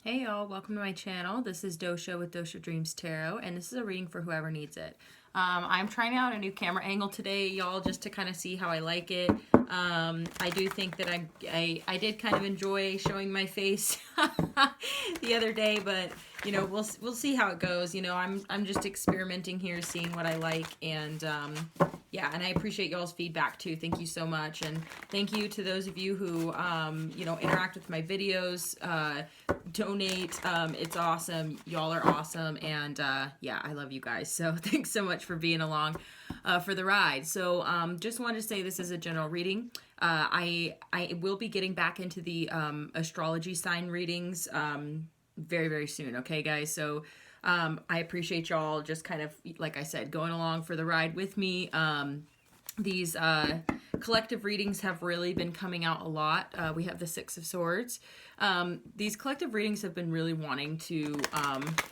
Hey y'all, welcome to my channel. This is Dosha with DoshaDreamsTarot, and this is a reading for whoever needs it. I'm trying out a new camera angle today, y'all, just to kind of see how I like it. I do think that I did kind of enjoy showing my face the other day, but you know, we'll see how it goes. You know, I'm just experimenting here, seeing what I like, and yeah, and I appreciate y'all's feedback too. Thank you so much, and thank you to those of you who you know, interact with my videos, donate. It's awesome. Y'all are awesome, and yeah, I love you guys. So thanks so much for being along for the ride. So just wanted to say this is a general reading. I will be getting back into the astrology sign readings very, very soon. Okay, guys. So I appreciate y'all just kind of, like I said, going along for the ride with me. These collective readings have really been coming out a lot. We have the Six of Swords. These collective readings have been really wanting to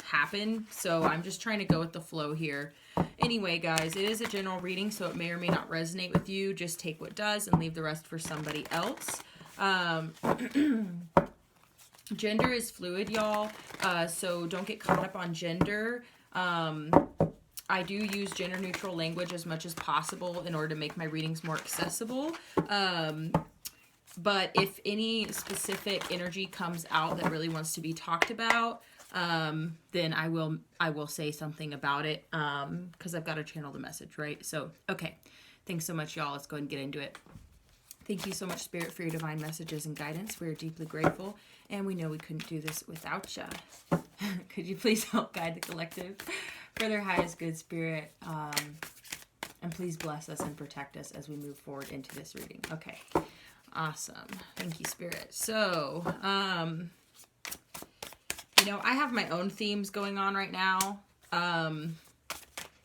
happen, so I'm just trying to go with the flow here. Anyway, guys, it is a general reading, so it may or may not resonate with you. Just take what does and leave the rest for somebody else. Gender is fluid, y'all, so don't get caught up on gender. I do use gender neutral language as much as possible in order to make my readings more accessible. But if any specific energy comes out that really wants to be talked about, then I will say something about it, because I've got to channel the message, right? So, okay. Thanks so much, y'all. Let's go ahead and get into it. Thank you so much, Spirit, for your divine messages and guidance. We are deeply grateful, and we know we couldn't do this without you. Could you please help guide the collective for their highest good, Spirit, and please bless us and protect us as we move forward into this reading. Okay, awesome. Thank you, Spirit. So, you know, I have my own themes going on right now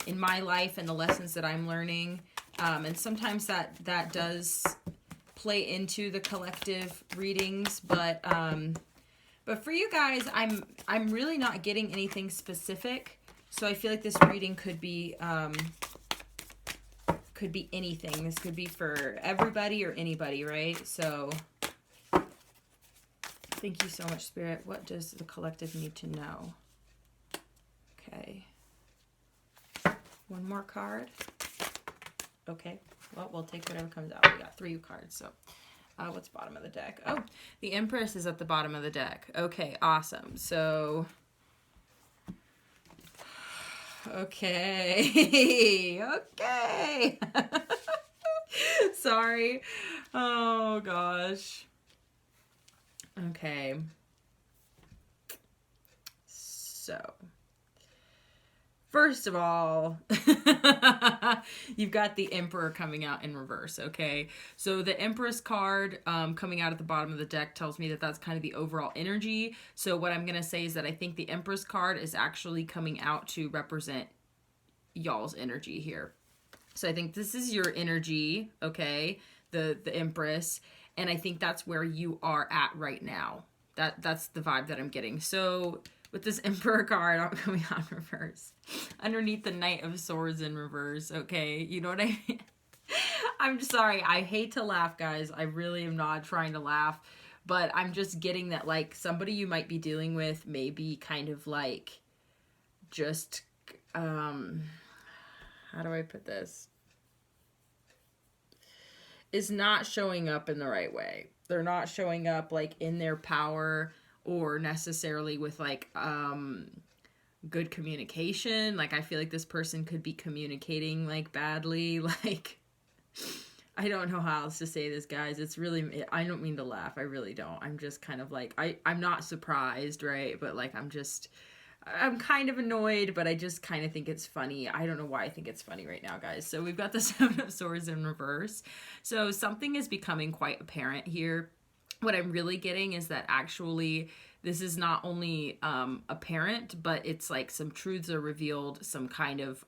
in my life and the lessons that I'm learning, and sometimes that does play into the collective readings, but for you guys, I'm really not getting anything specific, so I feel like this reading could be anything. This could be for everybody or anybody, right? So thank you so much, Spirit. What does the collective need to know? Okay, one more card. Okay, well, we'll take whatever comes out. We got 3 cards, so what's bottom of the deck? Oh, the Empress is at the bottom of the deck. Okay, awesome. So, okay, okay. Sorry. Oh, gosh. Okay. So, first of all, you've got the Emperor coming out in reverse, okay? So the Empress card coming out at the bottom of the deck tells me that that's kind of the overall energy. So what I'm going to say is that I think the Empress card is actually coming out to represent y'all's energy here. So I think this is your energy, okay? The Empress. And I think that's where you are at right now. That's the vibe that I'm getting. So with this Emperor card coming out in reverse, underneath the Knight of Swords in reverse, okay? You know what I mean? I'm sorry. I hate to laugh, guys. I really am not trying to laugh. But I'm just getting that, like, somebody you might be dealing with may be kind of, like, just, how do I put this? Is not showing up in the right way. They're not showing up, like, in their power or necessarily with, like, good communication. Like, I feel like this person could be communicating, like, badly. Like, I don't know how else to say this, guys. It's really, I don't mean to laugh. I really don't. I'm just kind of like, I'm not surprised, right? But, like, I'm kind of annoyed, but I just kind of think it's funny. I don't know why I think it's funny right now, guys. So we've got the Seven of Swords in reverse. So something is becoming quite apparent here. What I'm really getting is that actually this is not only apparent, but it's like some truths are revealed, some kind of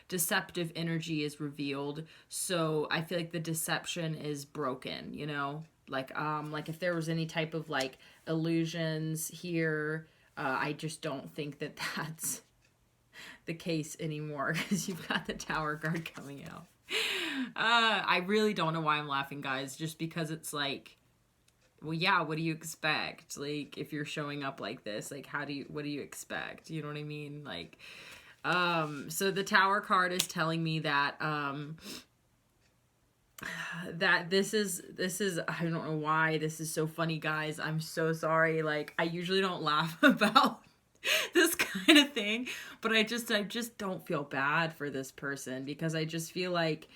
deceptive energy is revealed. So I feel like the deception is broken, you know? Like if there was any type of like illusions here, I just don't think that that's the case anymore, because you've got the Tower card coming out. I really don't know why I'm laughing, guys, just because it's like, well, yeah, what do you expect? Like, if you're showing up like this, like, what do you expect? You know what I mean? Like, so the Tower card is telling me that, that this is, I don't know why this is so funny, guys. I'm so sorry. Like, I usually don't laugh about this kind of thing, but I just don't feel bad for this person, because I just feel like,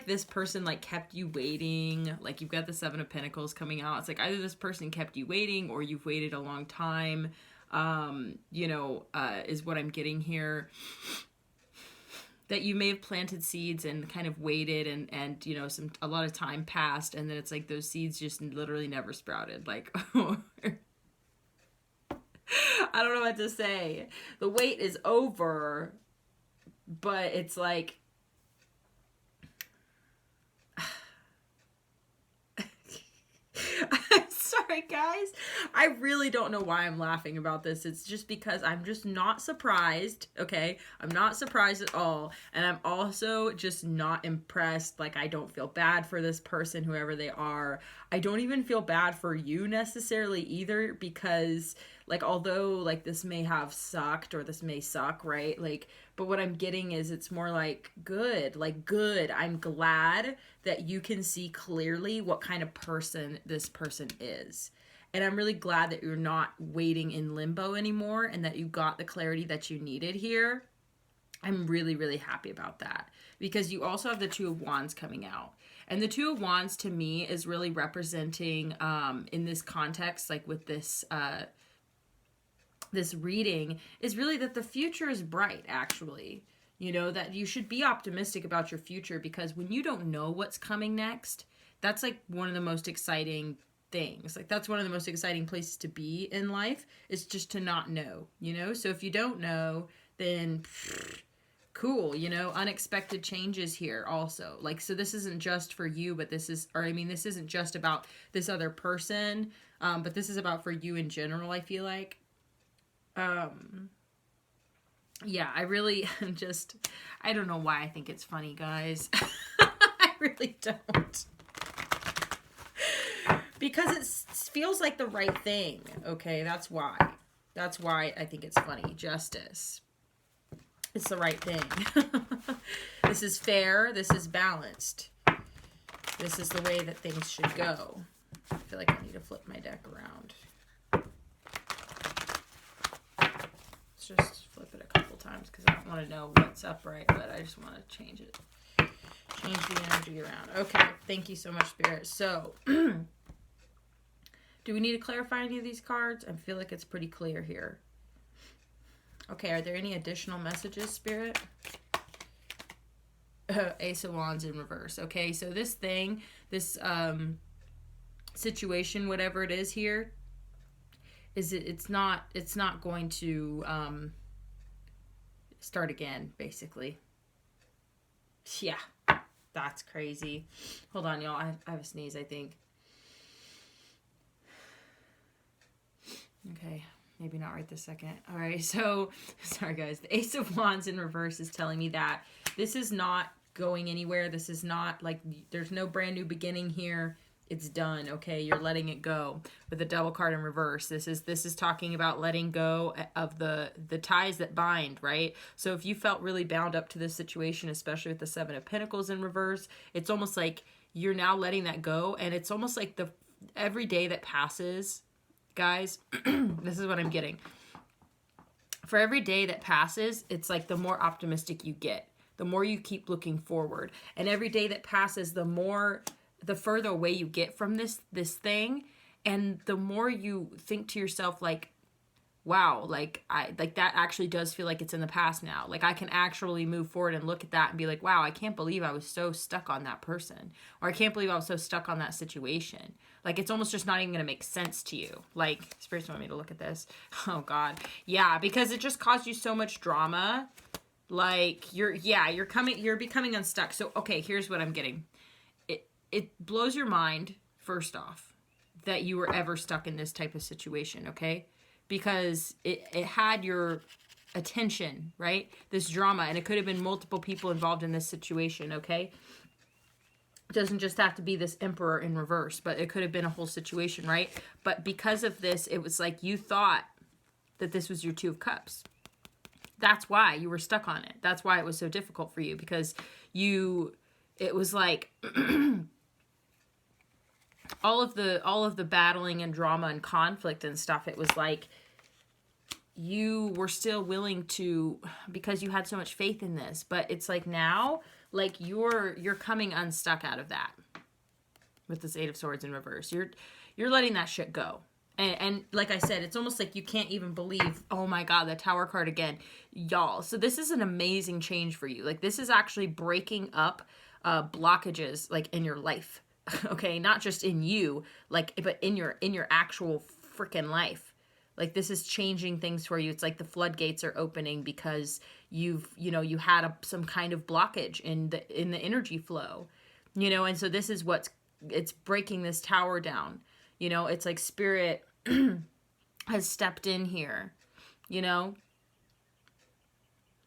this person like kept you waiting. Like, you've got the Seven of Pentacles coming out. It's like either this person kept you waiting or you've waited a long time, is what I'm getting here. That you may have planted seeds and kind of waited, and a lot of time passed, and then it's like those seeds just literally never sprouted. Like, I don't know what to say. The wait is over, but it's like, I'm sorry, guys. I really don't know why I'm laughing about this. It's just because I'm just not surprised, okay? I'm not surprised at all. And I'm also just not impressed. Like, I don't feel bad for this person, whoever they are. I don't even feel bad for you necessarily either, because, like, although, like, this may have sucked, or this may suck, right? Like, but what I'm getting is it's more like good. I'm glad that you can see clearly what kind of person this person is. And I'm really glad that you're not waiting in limbo anymore, and that you got the clarity that you needed here. I'm really, really happy about that, because you also have the Two of Wands coming out. And the Two of Wands to me is really representing, in this context, like with this, this reading, is really that the future is bright, actually. That you should be optimistic about your future, because when you don't know what's coming next, that's like one of the most exciting things. Like, that's one of the most exciting places to be in life, is just to not know, So if you don't know, then cool, unexpected changes here also. Like, so this isn't just for you, but this isn't just about this other person, but this is about for you in general, I feel like. Yeah, I really I don't know why I think it's funny, guys. I really don't. Because it feels like the right thing, okay? That's why. That's why I think it's funny. Justice. It's the right thing. This is fair. This is balanced. This is the way that things should go. I feel like I need to flip my deck around. Let's just flip it a couple times, because I don't want to know what's upright, but I just want to change it. Change the energy around. Okay, thank you so much, Spirit. So, do we need to clarify any of these cards? I feel like it's pretty clear here. Okay, are there any additional messages, Spirit? Ace of Wands in reverse. Okay, so this thing, this situation, whatever it is here, it's not going to start again, basically. Yeah, that's crazy. Hold on, y'all. I have a sneeze, I think. Okay, maybe not right this second. All right, so, sorry guys. The Ace of Wands in reverse is telling me that this is not going anywhere. This is not, like, there's no brand new beginning here. It's done, okay? You're letting it go. With the Devil card in reverse, this is talking about letting go of the ties that bind, right? So if you felt really bound up to this situation, especially with the Seven of Pentacles in reverse, it's almost like you're now letting that go, and it's almost like every day that passes, guys, this is what I'm getting. For every day that passes, it's like the more optimistic you get, the more you keep looking forward. And every day that passes, the further away you get from this thing, and the more you think to yourself, like, wow, like that actually does feel like it's in the past now. Like, I can actually move forward and look at that and be like, wow, I can't believe I was so stuck on that person, or I can't believe I was so stuck on that situation. Like, it's almost just not even going to make sense to you. Like, Spirits want me to look at this. Oh God. Yeah, because it just caused you so much drama. Like, you're becoming unstuck. So, okay, here's what I'm getting. It blows your mind, first off, that you were ever stuck in this type of situation, okay? Because it had your attention, right? This drama, and it could have been multiple people involved in this situation, okay? It doesn't just have to be this Emperor in reverse, but it could have been a whole situation, right? But because of this, it was like you thought that this was your Two of Cups. That's why you were stuck on it. That's why it was so difficult for you, because it was like all of the battling and drama and conflict and stuff. It was like you were still willing to, because you had so much faith in this, but it's like now, like you're coming unstuck out of that with this Eight of Swords in reverse. You're letting that shit go. And like I said, it's almost like you can't even believe, oh my God, the Tower card again. Y'all, so this is an amazing change for you. Like, this is actually breaking up blockages, like, in your life. Okay, not just in you, like, but in your actual freaking life. Like, this is changing things for you. It's like the floodgates are opening because you had some kind of blockage in the energy flow, and so this is it's breaking this tower down. It's like Spirit has stepped in here,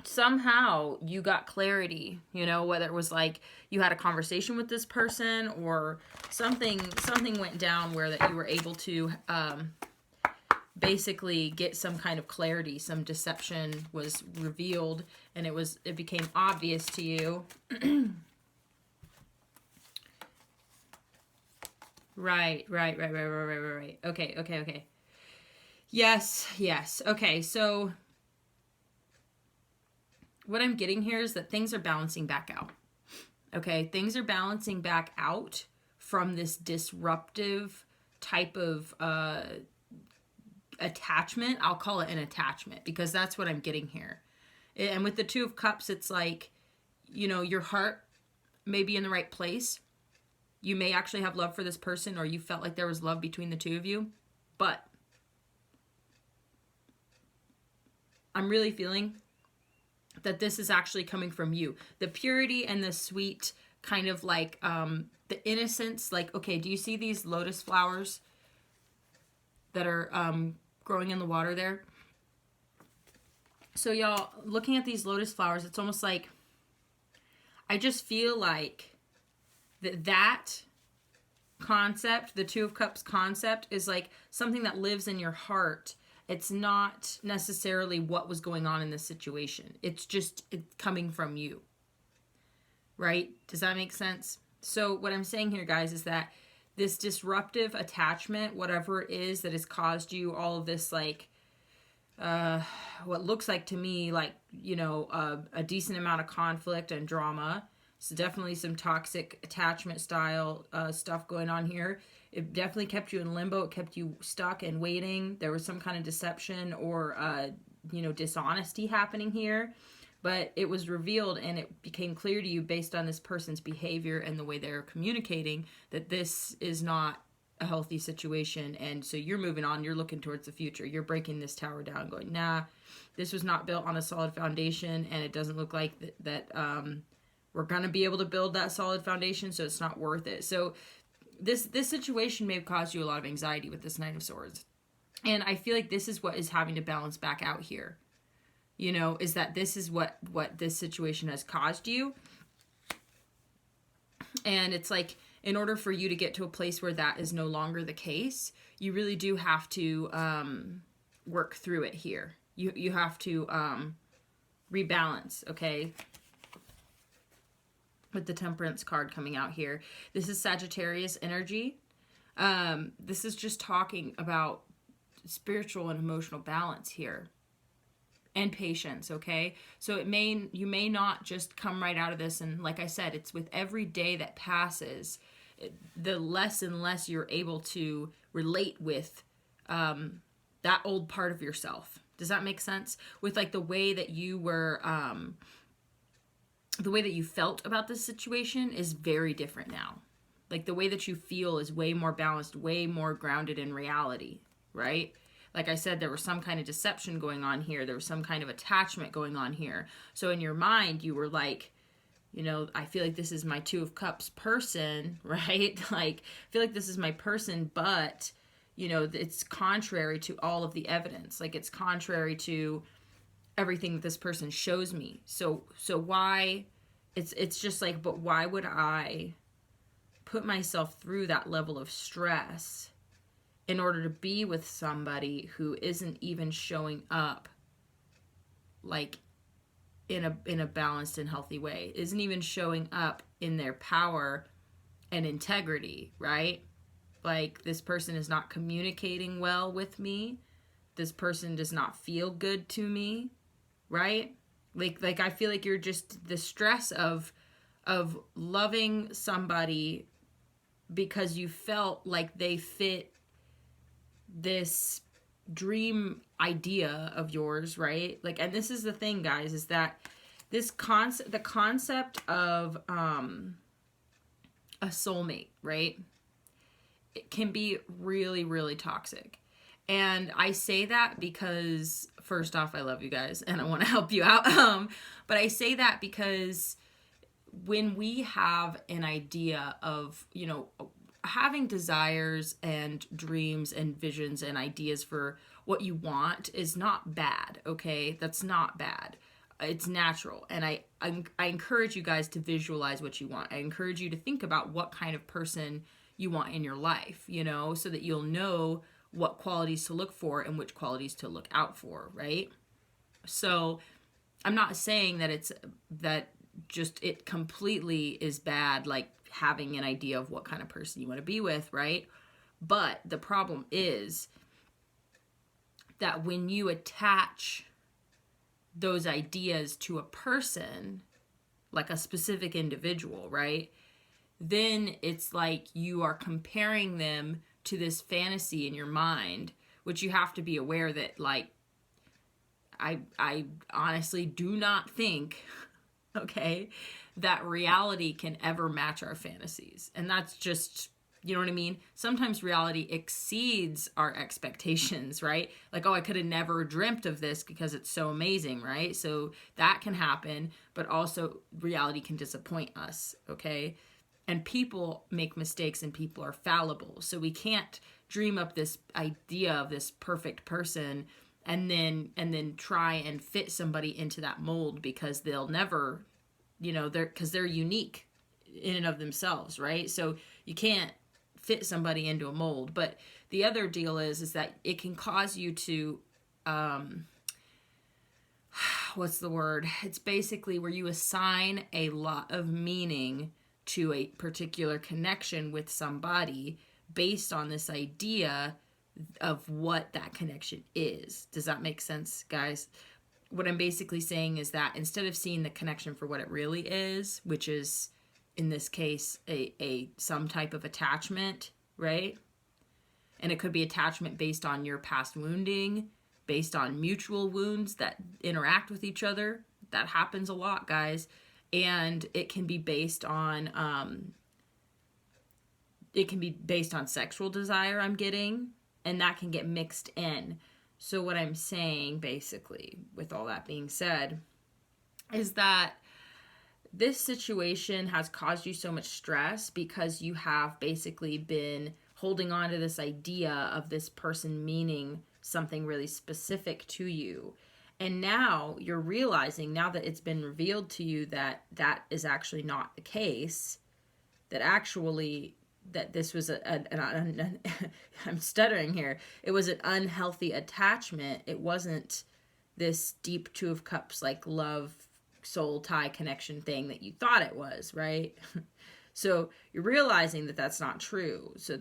somehow you got clarity, whether it was like you had a conversation with this person or something went down where that you were able to basically get some kind of clarity. Some deception was revealed and it became obvious to you. Right. Okay. Yes. Okay, so what I'm getting here is that things are balancing back out. Okay, things are balancing back out from this disruptive type of attachment. I'll call it an attachment because that's what I'm getting here. And with the Two of Cups, it's like, your heart may be in the right place. You may actually have love for this person, or you felt like there was love between the two of you. But I'm really feeling that this is actually coming from you. The purity and the sweet kind of like the innocence. Like, okay, do you see these lotus flowers that are growing in the water there? So y'all, looking at these lotus flowers, it's almost like I just feel like that concept, the Two of Cups concept, is like something that lives in your heart. It's not necessarily what was going on in this situation. It's coming from you. Right? Does that make sense? So what I'm saying here, guys, is that this disruptive attachment, whatever it is that has caused you all of this, like, what looks like to me like, a decent amount of conflict and drama. So definitely some toxic attachment style stuff going on here. It definitely kept you in limbo. It kept you stuck and waiting. There was some kind of deception or, dishonesty happening here. But it was revealed and it became clear to you based on this person's behavior and the way they're communicating that this is not a healthy situation. And so you're moving on. You're looking towards the future. You're breaking this tower down going, nah, this was not built on a solid foundation. And it doesn't look like that we're going to be able to build that solid foundation, so it's not worth it. So this situation may have caused you a lot of anxiety with this Knight of Swords. And I feel like this is what is having to balance back out here. Is that this is what this situation has caused you. And it's like, in order for you to get to a place where that is no longer the case, you really do have to work through it here. You have to rebalance, okay? With the Temperance card coming out here. This is Sagittarius energy. This is just talking about spiritual and emotional balance here. And patience, okay? So you may not just come right out of this, and like I said, it's with every day that passes, the less and less you're able to relate with that old part of yourself. Does that make sense? With like the way that you were, the way that you felt about this situation is very different now. Like the way that you feel is way more balanced, way more grounded in reality, right? Like I said, there was some kind of deception going on here. There was some kind of attachment going on here. So in your mind, you were like, I feel like this is my Two of Cups person, right? Like, I feel like this is my person, but, it's contrary to all of the evidence. Like, it's contrary to everything that this person shows me. So why, it's just like, but why would I put myself through that level of stress in order to be with somebody who isn't even showing up like in a balanced and healthy way, isn't even showing up in their power and integrity, right? Like, this person is not communicating well with me. This person does not feel good to me, right? Like I feel like you're just the stress of loving somebody because you felt like they fit this dream idea of yours, right? Like, and this is the thing, guys, is that the concept of a soulmate, right? It can be really, really toxic. And I say that because, first off, I love you guys and I want to help you out. But I say that because when we have an idea of, you know, having desires and dreams and visions and ideas for what you want is not bad, okay? That's not bad. It's natural. And I encourage you guys to visualize what you want. I encourage you to think about what kind of person you want in your life, you know, so that you'll know what qualities to look for and which qualities to look out for, right? So I'm not saying that it completely is bad, like having an idea of what kind of person you want to be with, right? But the problem is that when you attach those ideas to a person, like a specific individual, right? Then it's like you are comparing them to this fantasy in your mind, which you have to be aware that, like, I honestly do not think, okay, that reality can ever match our fantasies. And that's just, you know what I mean? Sometimes reality exceeds our expectations, right? Like, oh, I could have never dreamt of this because it's so amazing, right? So that can happen, but also reality can disappoint us, okay? And people make mistakes and people are fallible. So we can't dream up this idea of this perfect person and then try and fit somebody into that mold, because they'll never, you know, they're unique in and of themselves, right? So you can't fit somebody into a mold. But the other deal is that it can cause you to, what's the word? It's basically where you assign a lot of meaning to a particular connection with somebody based on this idea of what that connection is. Does that make sense, guys? What I'm basically saying is that instead of seeing the connection for what it really is, which is in this case a some type of attachment, right? And it could be attachment based on your past wounding, based on mutual wounds that interact with each other. That happens a lot, guys. And it can be based on sexual desire, I'm getting, and that can get mixed in. So what I'm saying, basically, with all that being said, is that this situation has caused you so much stress because you have basically been holding on to this idea of this person meaning something really specific to you. And now you're realizing, now that it's been revealed to you that that is actually not the case, that actually that this was I'm stuttering here. It was an unhealthy attachment. It wasn't this deep Two of Cups, like love, soul tie connection thing that you thought it was, right? So you're realizing that that's not true. So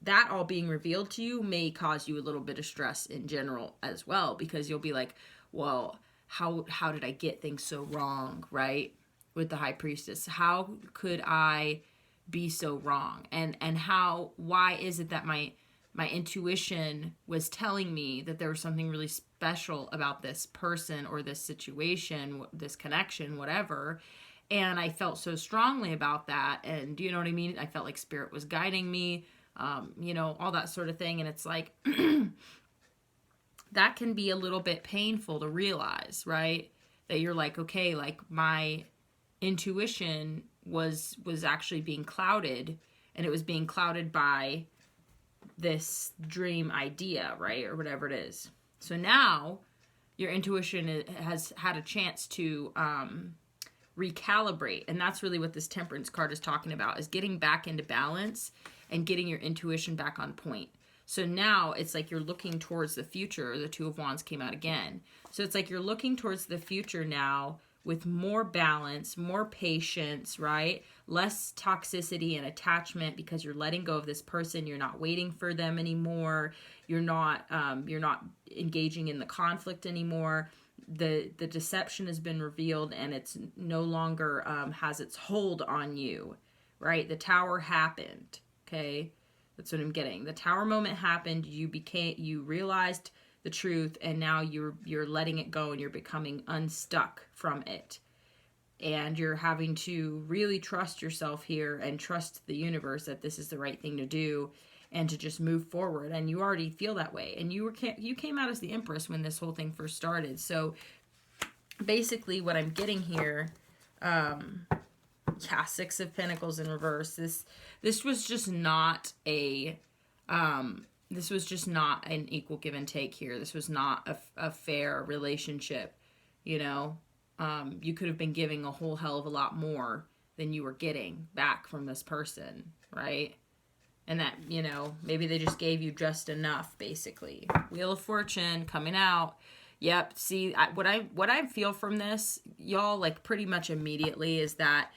that all being revealed to you may cause you a little bit of stress in general as well, because you'll be like, well, how did I get things so wrong, right? With the High Priestess, how could I be so wrong? And why is it that my intuition was telling me that there was something really special about this person or this situation, this connection, whatever, and I felt so strongly about that, and you know what I mean? I felt like spirit was guiding me, you know, all that sort of thing. And it's like, that can be a little bit painful to realize, right? That you're like, okay, like my intuition was actually being clouded, and it was being clouded by this dream idea, right? Or whatever it is. So now your intuition has had a chance to recalibrate. And that's really what this Temperance card is talking about, is getting back into balance and getting your intuition back on point. So now it's like you're looking towards the future. The Two of Wands came out again. So it's like you're looking towards the future now with more balance, more patience, right? Less toxicity and attachment, because you're letting go of this person. You're not waiting for them anymore. You're not engaging in the conflict anymore. The deception has been revealed, and it's no longer has its hold on you, right? The Tower happened, okay? That's what I'm getting. The Tower moment happened. You realized the truth, and now you're letting it go, and you're becoming unstuck from it. And you're having to really trust yourself here and trust the universe that this is the right thing to do, and to just move forward. And you already feel that way. And you came out as the Empress when this whole thing first started. So basically what I'm getting here, Six of Pentacles in reverse. This was just not a this was just not an equal give and take here. This was not a fair relationship, you know. You could have been giving a whole hell of a lot more than you were getting back from this person, right? And that, you know, maybe they just gave you just enough, basically. Wheel of Fortune coming out. Yep, see, what I feel from this, y'all, like pretty much immediately, is that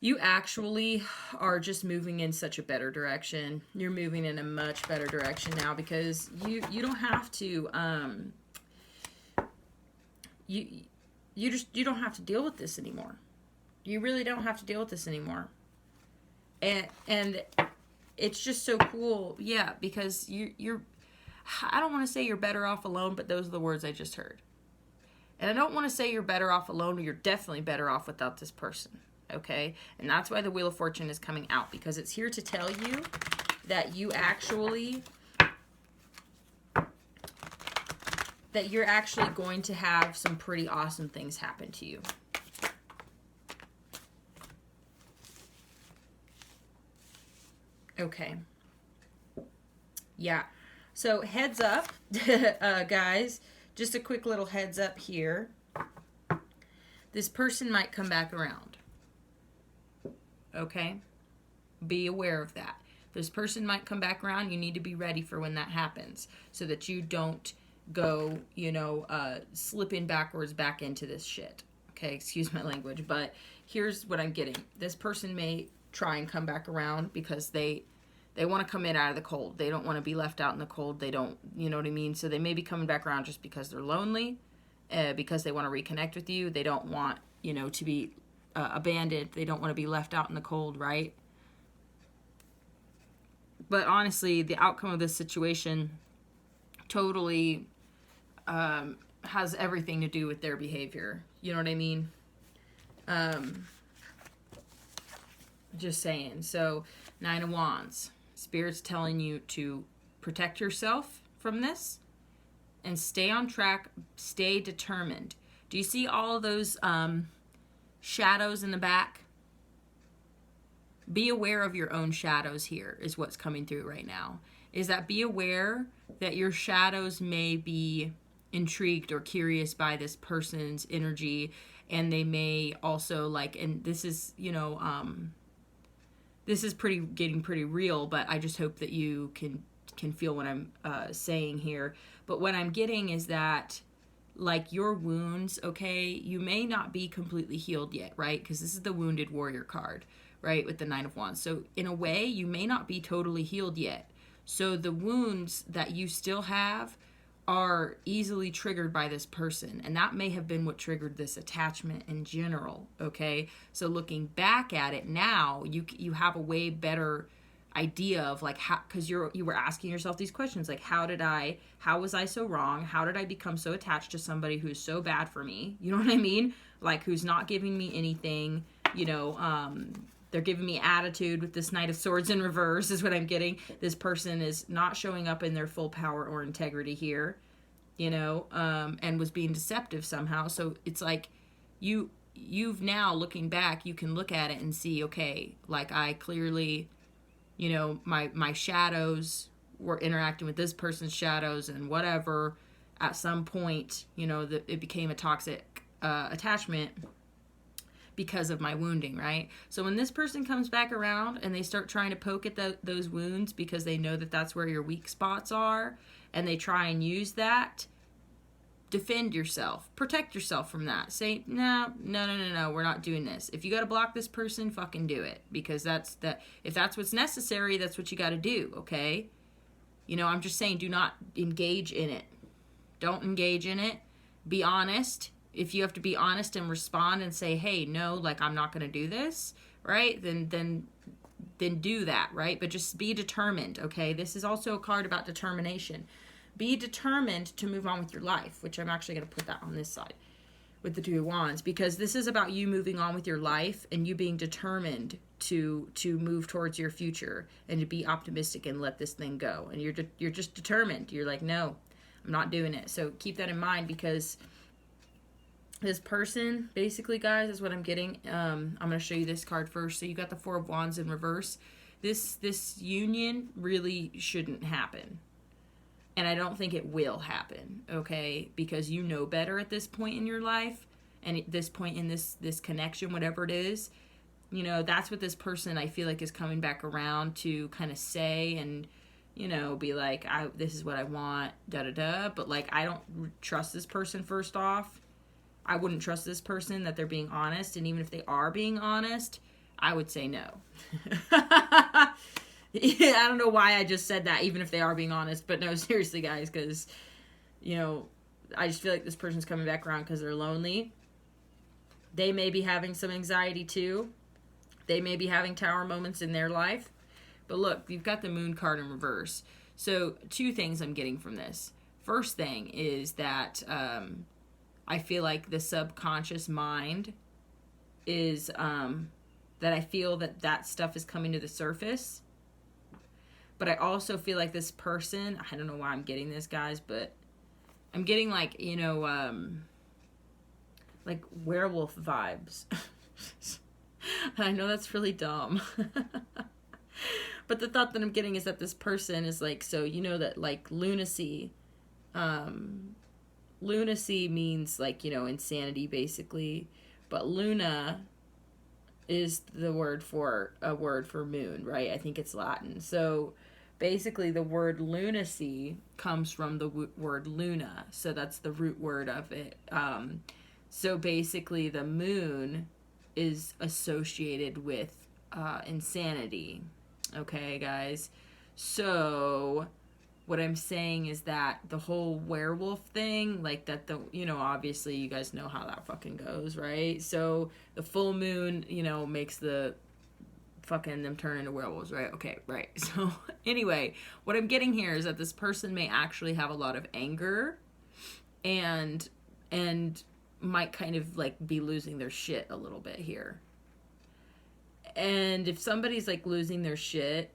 you actually are just moving in such a better direction. You're moving in a much better direction now, because you don't have to you don't have to deal with this anymore. You really don't have to deal with this anymore. And it's just so cool, yeah, because you're I don't want to say you're better off alone, but those are the words I just heard. And I don't want to say you're better off alone, but you're definitely better off without this person. Okay, and that's why the Wheel of Fortune is coming out, because it's here to tell you that you're actually going to have some pretty awesome things happen to you. Okay. Yeah. So heads up, guys, just a quick little heads up here. This person might come back around. Okay, be aware of that. This person might come back around. You need to be ready for when that happens, so that you don't go, you know, slipping backwards back into this shit. Okay, excuse my language, but here's what I'm getting. This person may try and come back around because they want to come in out of the cold. They don't want to be left out in the cold. They don't, you know what I mean? So they may be coming back around just because they're lonely, because they want to reconnect with you. They don't want, you know, to be abandoned. They don't want to be left out in the cold, right? But honestly, the outcome of this situation totally has everything to do with their behavior. You know what I mean? Just saying. So, Nine of Wands. Spirit's telling you to protect yourself from this and stay on track, stay determined. Do you see all of those shadows in the back? Be aware of your own shadows here is what's coming through right now. Is that be aware that your shadows may be intrigued or curious by this person's energy, and they may also like, and this is, you know, this is getting pretty real, but I just hope that you can feel what I'm saying here. But what I'm getting is that, like, your wounds, okay, you may not be completely healed yet, right? Because this is the Wounded Warrior card, right, with the Nine of Wands. So in a way, you may not be totally healed yet. So the wounds that you still have are easily triggered by this person, and that may have been what triggered this attachment in general, okay? So looking back at it now, you have a way better idea of like how, because you were asking yourself these questions, like how was I so wrong? How did I become so attached to somebody who's so bad for me? You know what I mean? Like, who's not giving me anything, you know, they're giving me attitude with this Knight of Swords in reverse is what I'm getting. This person is not showing up in their full power or integrity here, you know, and was being deceptive somehow. So it's like you've now, looking back, you can look at it and see, okay, like I clearly, you know, my shadows were interacting with this person's shadows, and whatever, at some point, you know, it became a toxic attachment because of my wounding, right? So when this person comes back around and they start trying to poke at those wounds because they know that that's where your weak spots are, and they try and use that, defend yourself. Protect yourself from that. Say, no, we're not doing this. If you got to block this person, fucking do it. Because if that's what's necessary, that's what you got to do, okay? You know, I'm just saying, do not engage in it. Don't engage in it. Be honest. If you have to be honest and respond and say, hey, no, like, I'm not going to do this, right? Then do that, right? But just be determined, okay? This is also a card about determination. Be determined to move on with your life, which I'm actually going to put that on this side with the Two of Wands, because this is about you moving on with your life and you being determined to move towards your future and to be optimistic and let this thing go. And you're just determined. You're like, no, I'm not doing it. So keep that in mind, because this person, basically, guys, is what I'm getting. I'm going to show you this card first. So you got the Four of Wands in reverse. This union really shouldn't happen. And I don't think it will happen, okay? Because you know better at this point in your life, and at this point in this connection, whatever it is, you know, that's what this person, I feel like, is coming back around to kind of say and, you know, be like, this is what I want, da-da-da. But, like, I don't trust this person, first off. I wouldn't trust this person that they're being honest. And even if they are being honest, I would say no. Yeah, I don't know why I just said that, even if they are being honest. But no, seriously, guys, because, you know, I just feel like this person's coming back around because they're lonely. They may be having some anxiety, too. They may be having tower moments in their life. But look, you've got the Moon card in reverse. So, two things I'm getting from this. First thing is that I feel like the subconscious mind is, that I feel that stuff is coming to the surface. But I also feel like this person, I don't know why I'm getting this, guys, but I'm getting, like, you know, like werewolf vibes. And I know that's really dumb. But the thought that I'm getting is that this person is like, so you know that, like, lunacy means, like, you know, insanity, basically. But Luna is a word for moon, right? I think it's Latin. So basically the word lunacy comes from the word luna. So that's the root word of it. So basically the moon is associated with insanity. Okay, guys? So what I'm saying is that the whole werewolf thing, like that, you know, obviously you guys know how that fucking goes, right? So the full moon, you know, makes the fucking them turn into werewolves, right? Okay, right. So anyway, what I'm getting here is that this person may actually have a lot of anger and might kind of, like, be losing their shit a little bit here. And if somebody's, like, losing their shit,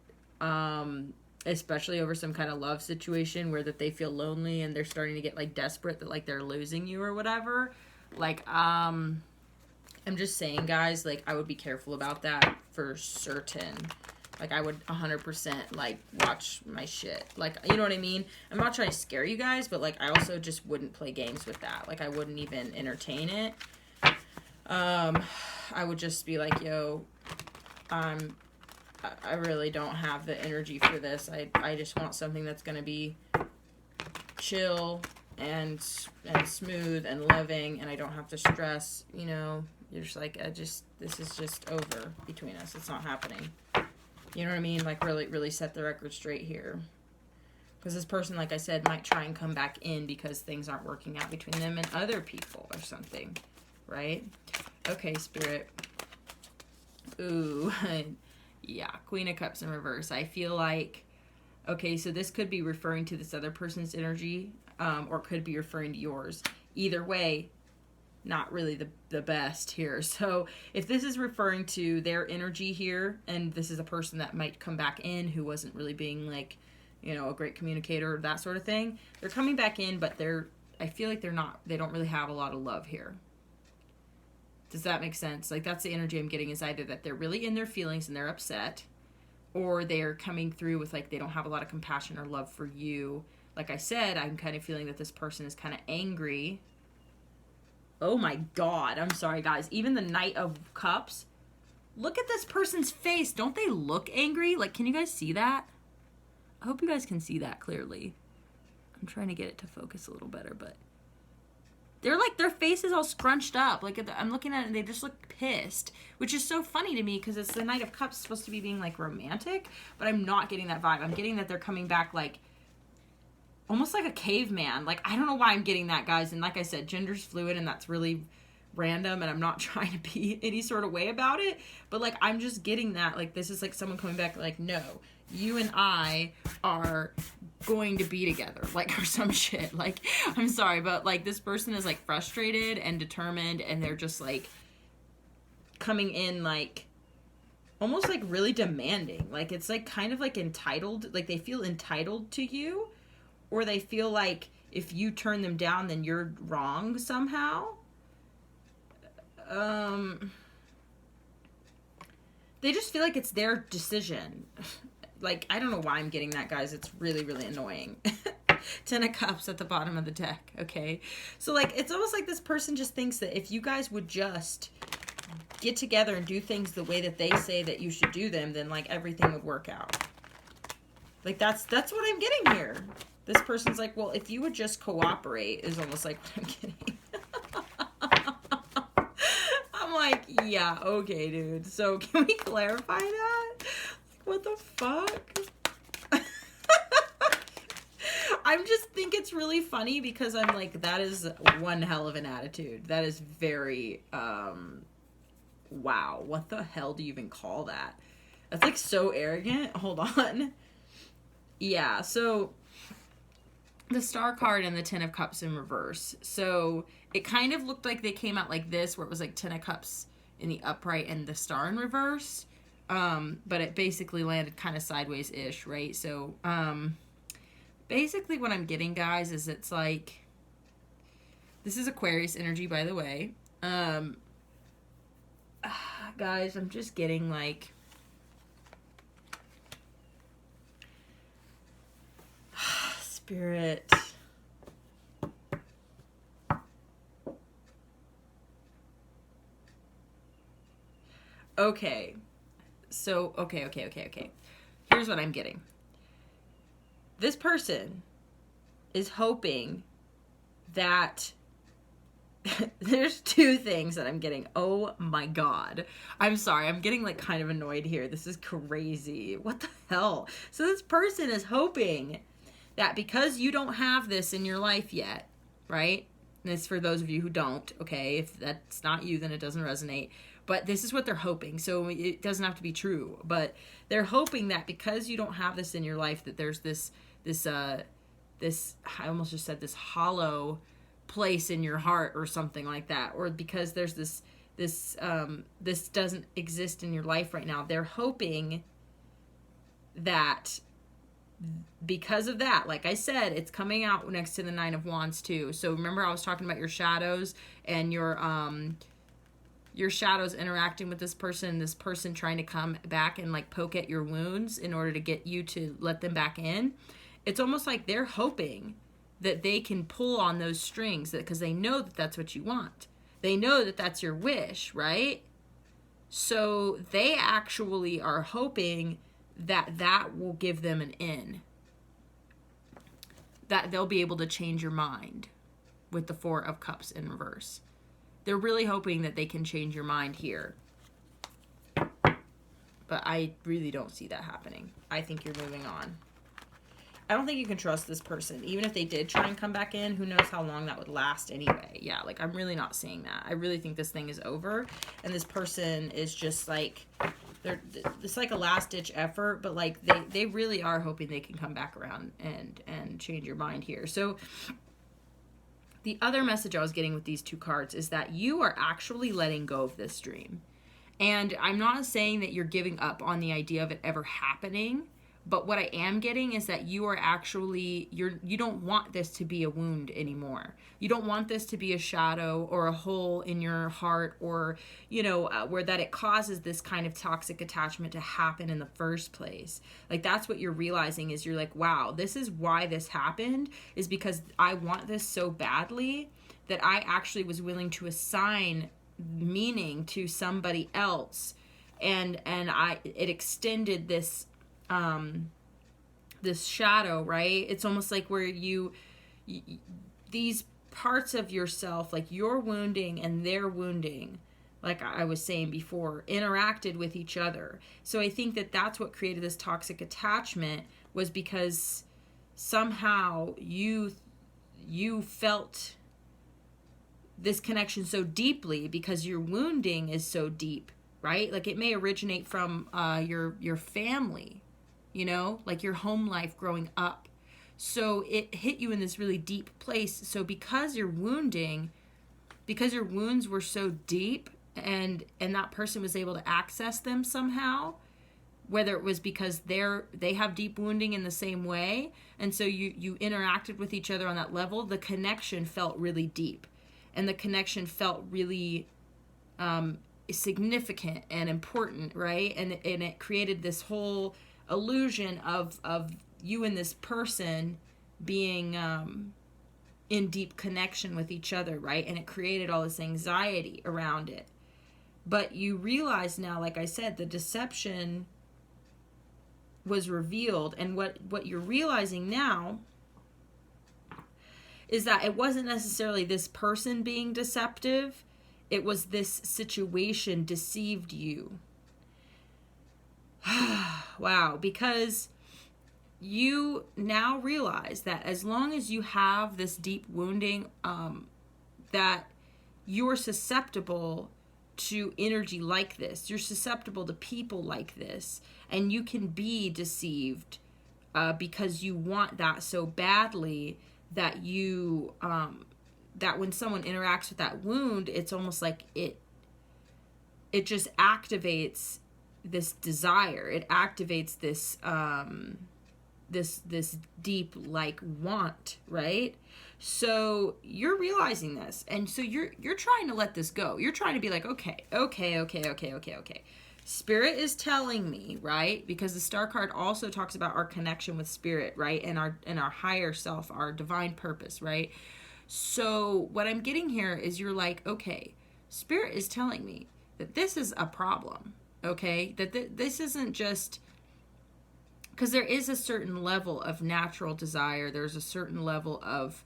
especially over some kind of love situation where that they feel lonely and they're starting to get, like, desperate that, like, they're losing you or whatever, like, I'm just saying, guys, like, I would be careful about that for certain. Like, I would 100%, like, watch my shit. Like, you know what I mean? I'm not trying to scare you guys, but, like, I also just wouldn't play games with that. Like, I wouldn't even entertain it. I would just be like, yo, I really don't have the energy for this. I just want something that's going to be chill and smooth and loving, and I don't have to stress, you know. You're just like, this is just over between us. It's not happening. You know what I mean? Like, really, really set the record straight here. Because this person, like I said, might try and come back in because things aren't working out between them and other people or something. Right? Okay, Spirit. Ooh. Yeah, Queen of Cups in reverse. I feel like, okay, so this could be referring to this other person's energy, or could be referring to yours. Either way, not really the best here. So if this is referring to their energy here, and this is a person that might come back in who wasn't really being, like, you know, a great communicator or that sort of thing, they're coming back in, but I feel like they don't really have a lot of love here. Does that make sense? Like, that's the energy I'm getting, is either that they're really in their feelings and they're upset, or they're coming through with, like, they don't have a lot of compassion or love for you. Like I said, I'm kind of feeling that this person is kind of angry oh my God, I'm sorry guys, even the Knight of Cups, look at this person's face. Don't they look angry? Like, can you guys see that? I hope you guys can see that clearly. I'm trying to get it to focus a little better, but they're like, their face is all scrunched up. Like, I'm looking at it and they just look pissed, which is so funny to me because it's the Knight of Cups supposed to be being like romantic, but I'm not getting that vibe. I'm getting that they're coming back like, almost like a caveman. Like, I don't know why I'm getting that, guys. And like I said, gender's fluid and that's really random and I'm not trying to be any sort of way about it. But like, I'm just getting that. Like, this is like someone coming back like, no, you and I are going to be together. Like, or some shit. Like, I'm sorry, but like this person is like frustrated and determined and they're just like coming in like almost like really demanding. Like, it's like kind of like entitled. Like, they feel entitled to you. Or they feel like if you turn them down, then you're wrong somehow. They just feel like it's their decision. Like, I don't know why I'm getting that, guys. It's really, really annoying. 10 of Cups at the bottom of the deck, okay? So, like, it's almost like this person just thinks that if you guys would just get together and do things the way that they say that you should do them, then, like, everything would work out. Like, that's what I'm getting here. This person's like, well, if you would just cooperate, is almost like what I'm getting. I'm like, yeah, okay, dude. So can we clarify that? Like, what the fuck? I just think it's really funny because I'm like, that is one hell of an attitude. That is very, wow. What the hell do you even call that? That's like so arrogant. Hold on. Yeah, so the Star card and the 10 of Cups in reverse. So it kind of looked like they came out like this, where it was like 10 of Cups in the upright and the Star in reverse. But it basically landed kind of sideways-ish, right? So basically what I'm getting, guys, is it's like, this is Aquarius energy, by the way. Guys, I'm just getting like, Spirit. Okay. So, okay. Here's what I'm getting. This person is hoping that there's two things that I'm getting. Oh my God. I'm sorry. I'm getting like kind of annoyed here. This is crazy. What the hell? So this person is hoping that because you don't have this in your life yet, right? And it's for those of you who don't, okay? If that's not you, then it doesn't resonate. But this is what they're hoping. So it doesn't have to be true. But they're hoping that because you don't have this in your life, that there's this I almost just said this hollow place in your heart or something like that. Or because there's this doesn't exist in your life right now. They're hoping that because of that, like I said, it's coming out next to the 9 of Wands too. So remember I was talking about your shadows and your shadows interacting with this person trying to come back and like poke at your wounds in order to get you to let them back in. It's almost like they're hoping that they can pull on those strings because they know that that's what you want. They know that that's your wish, right? So they actually are hoping that will give them an in. That they'll be able to change your mind with the 4 of Cups in reverse. They're really hoping that they can change your mind here. But I really don't see that happening. I think you're moving on. I don't think you can trust this person. Even if they did try and come back in, who knows how long that would last anyway. Yeah, like I'm really not seeing that. I really think this thing is over. And this person is just like, it's like a last-ditch effort, but like they really are hoping they can come back around and change your mind here. So the other message I was getting with these two cards is that you are actually letting go of this dream. And I'm not saying that you're giving up on the idea of it ever happening, But what I am getting is that you are actually, you don't want this to be a wound anymore. You don't want this to be a shadow or a hole in your heart, or, where that it causes this kind of toxic attachment to happen in the first place. Like, that's what you're realizing, is you're like, wow, this is why this happened, is because I want this so badly that I actually was willing to assign meaning to somebody else. And it extended this, this shadow, right? It's almost like where you these parts of yourself, like your wounding and their wounding, like I was saying before, interacted with each other. So I think that that's what created this toxic attachment, was because somehow you felt this connection so deeply because your wounding is so deep, right? Like, it may originate from your family, like your home life growing up. So it hit you in this really deep place. So because your wounds were so deep, and that person was able to access them somehow, whether it was because they have deep wounding in the same way, and so you interacted with each other on that level, the connection felt really deep, and the connection felt really significant and important, right? And it created this whole illusion of you and this person being in deep connection with each other, right? And it created all this anxiety around it. But you realize now, like I said, the deception was revealed, and what you're realizing now is that it wasn't necessarily this person being deceptive, it was this situation deceived you. Wow, because you now realize that as long as you have this deep wounding, that you're susceptible to energy like this. You're susceptible to people like this, and you can be deceived because you want that so badly that you that when someone interacts with that wound, it's almost like it just activates this desire. It activates this this deep like want, right? So you're realizing this, and so you're trying to let this go. You're trying to be like, okay. Spirit is telling me, right? Because the star card also talks about our connection with spirit, right? And our higher self, our divine purpose, right? So what I'm getting here is you're like, okay, spirit is telling me that this is a problem, okay? That this isn't just, because there is a certain level of natural desire. There's a certain level of,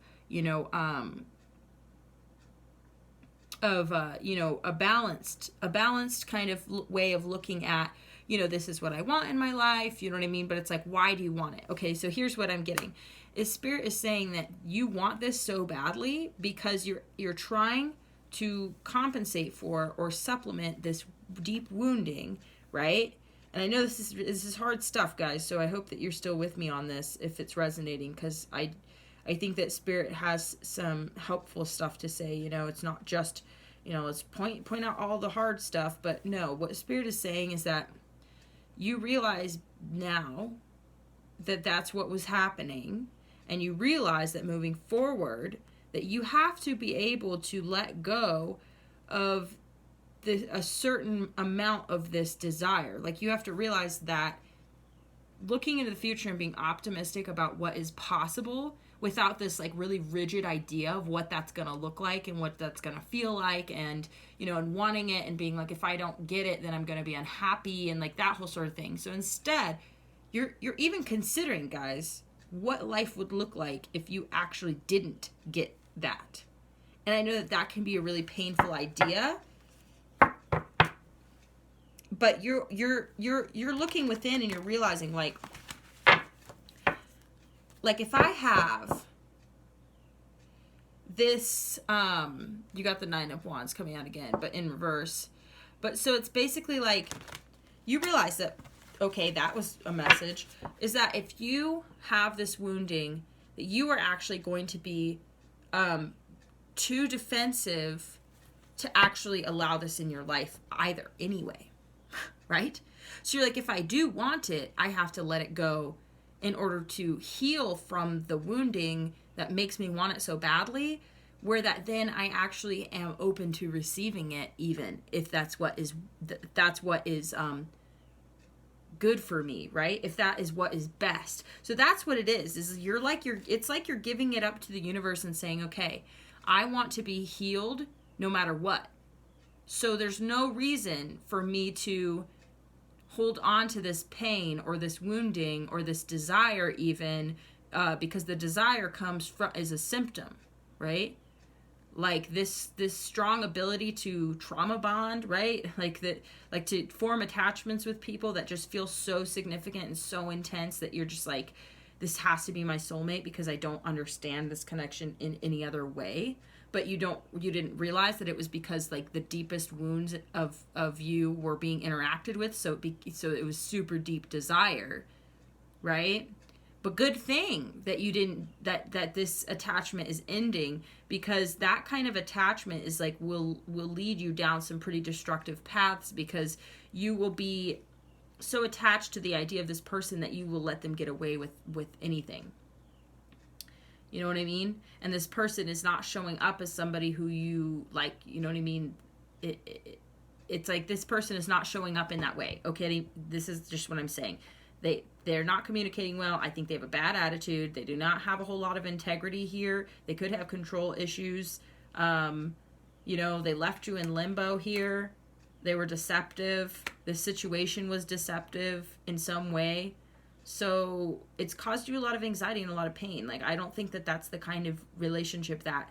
a balanced kind of way of looking at, this is what I want in my life, you know what I mean? But it's like, why do you want it? Okay, so here's what I'm getting. Is spirit is saying that you want this so badly because you're trying to compensate for or supplement this deep wounding, right? And I know this is hard stuff, guys, so I hope that you're still with me on this if it's resonating, because I think that spirit has some helpful stuff to say. It's not just, let's point out all the hard stuff, but no, what spirit is saying is that you realize now that that's what was happening, and you realize that moving forward that you have to be able to let go of a certain amount of this desire. Like, you have to realize that looking into the future and being optimistic about what is possible without this like really rigid idea of what that's going to look like and what that's going to feel like, and and wanting it and being like, if I don't get it, then I'm going to be unhappy, and like that whole sort of thing. So instead, you're even considering, guys, what life would look like if you actually didn't get that. And I know that can be a really painful idea, but you're looking within and you're realizing like if I have this, you got the 9 of Wands coming out again, but in reverse. But so it's basically like you realize that, okay, that was a message, is that if you have this wounding, that you are actually going to be too defensive to actually allow this in your life either anyway, right? So you're like, if I do want it, I have to let it go in order to heal from the wounding that makes me want it so badly, where that then I actually am open to receiving it, even if that's what is good for me, right? If that is what is best. So that's what it is it's like you're giving it up to the universe and saying, okay, I want to be healed no matter what. So there's no reason for me to hold on to this pain or this wounding or this desire even, because the desire comes from is a symptom, right? Like this strong ability to trauma bond, right? Like to form attachments with people that just feel so significant and so intense that you're just like, this has to be my soulmate because I don't understand this connection in any other way. But you didn't realize that it was because like the deepest wounds of you were being interacted with. So it was super deep desire, right? But good thing that you didn't, that this attachment is ending, because that kind of attachment is like, will lead you down some pretty destructive paths, because you will be so attached to the idea of this person that you will let them get away with anything. You know what I mean? And this person is not showing up as somebody who you like, you know what I mean? It's like this person is not showing up in that way. Okay, this is just what I'm saying. They're not communicating well. I think they have a bad attitude. They do not have a whole lot of integrity here. They could have control issues. They left you in limbo here. They were deceptive. The situation was deceptive in some way. So it's caused you a lot of anxiety and a lot of pain. Like, I don't think that that's the kind of relationship that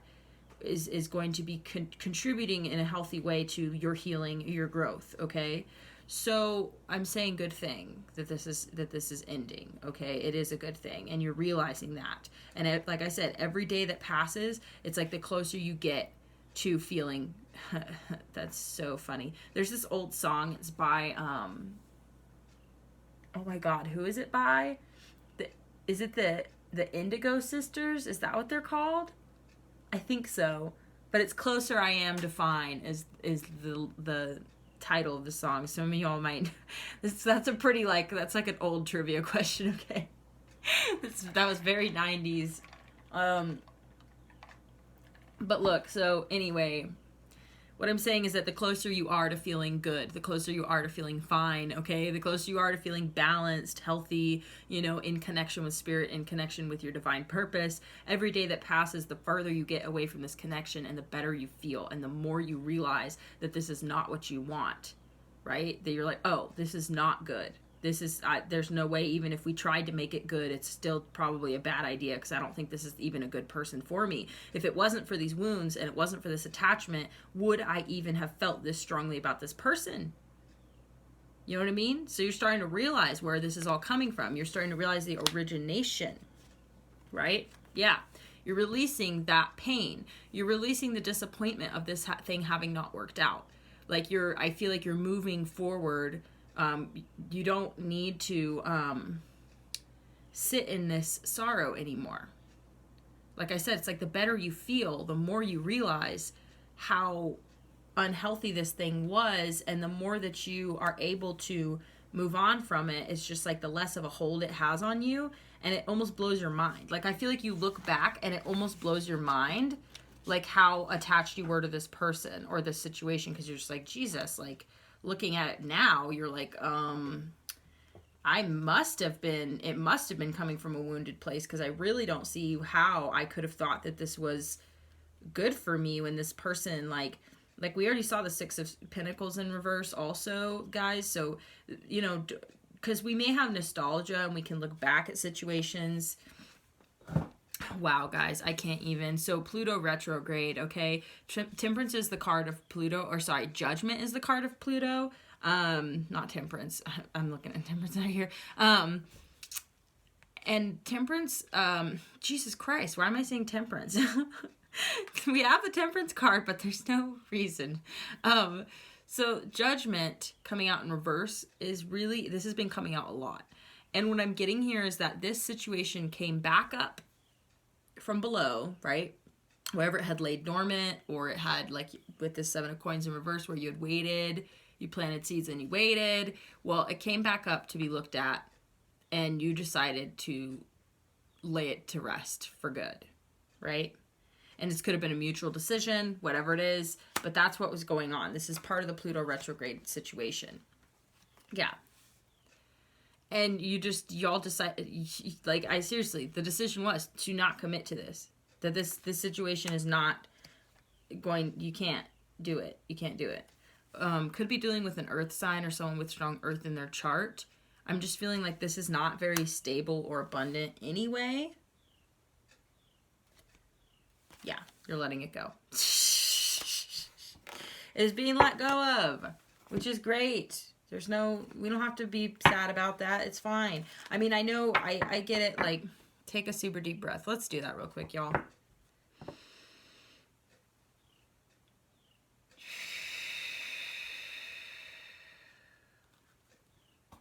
is going to be contributing in a healthy way to your healing, your growth, okay? So I'm saying good thing that this is ending, okay? It is a good thing, and you're realizing that. And like I said, every day that passes, it's like the closer you get to feeling. That's so funny. There's this old song. It's by oh my God, who is it by? Is it the Indigo Sisters? Is that what they're called? I think so. But it's Closer I Am to Fine is the title of the song. Some of y'all might. That's like an old trivia question. Okay, that was very 90s. But look. So anyway, what I'm saying is that the closer you are to feeling good, the closer you are to feeling fine, okay? The closer you are to feeling balanced, healthy, in connection with spirit, in connection with your divine purpose, every day that passes, the further you get away from this connection and the better you feel, and the more you realize that this is not what you want, right? That you're like, oh, this is not good. There's no way, even if we tried to make it good, it's still probably a bad idea, because I don't think this is even a good person for me. If it wasn't for these wounds and it wasn't for this attachment, would I even have felt this strongly about this person? You know what I mean? So you're starting to realize where this is all coming from. You're starting to realize the origination, right? Yeah. You're releasing that pain. You're releasing the disappointment of this thing having not worked out. Like I feel like you're moving forward. You don't need to sit in this sorrow anymore. Like I said, it's like the better you feel, the more you realize how unhealthy this thing was, and the more that you are able to move on from it, it's just like the less of a hold it has on you, and it almost blows your mind. Like, I feel like you look back and it almost blows your mind, like how attached you were to this person or this situation, because you're just like, Jesus, like, looking at it now, you're like, it must have been coming from a wounded place, because I really don't see how I could have thought that this was good for me when this person, like we already saw the Six of Pentacles in reverse also, guys. So, because we may have nostalgia and we can look back at situations. Wow, guys, I can't even. So Pluto retrograde, okay? Temperance is the card of Pluto, or sorry, Judgment is the card of Pluto. Not Temperance. I'm looking at Temperance out here. And Temperance, Jesus Christ, why am I saying Temperance? We have the Temperance card, but there's no reason. So Judgment coming out in reverse is really, this has been coming out a lot. And what I'm getting here is that this situation came back up from below, right? Wherever it had laid dormant, or it had, like with this Seven of Coins in reverse, where you had waited, You planted seeds and you waited. Well, it came back up to be looked at, and you decided to lay it to rest for good, right? And this could have been a mutual decision, whatever it is, but that's what was going on. This is part of the Pluto retrograde situation. Yeah. And y'all decided, like, seriously, the decision was to not commit to this. That this situation is not going, you can't do it. You can't do it. Could be dealing with an earth sign or someone with strong earth in their chart. I'm just feeling like this is not very stable or abundant anyway. Yeah, you're letting it go. It is being let go of, which is great. We don't have to be sad about that. It's fine. I mean, I know, I get it. Like, take a super deep breath. Let's do that real quick, y'all.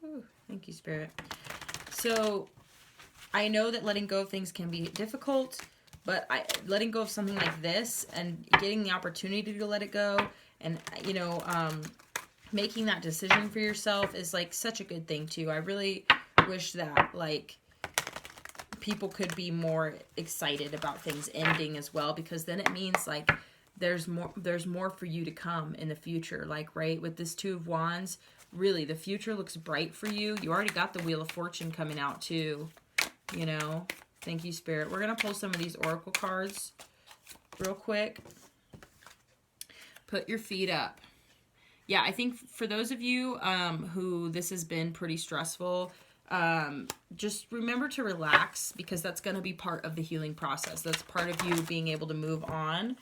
Ooh, thank you, Spirit. So, I know that letting go of things can be difficult, but letting go of something like this and getting the opportunity to let it go and, making that decision for yourself is like such a good thing too. I really wish that like people could be more excited about things ending as well, because then it means like there's more for you to come in the future. Like, right, with this Two of Wands, really the future looks bright for you. You already got the Wheel of Fortune coming out too, Thank you, Spirit. We're going to pull some of these oracle cards real quick. Put your feet up. Yeah, I think for those of you who this has been pretty stressful, just remember to relax, because that's going to be part of the healing process. That's part of you being able to move on.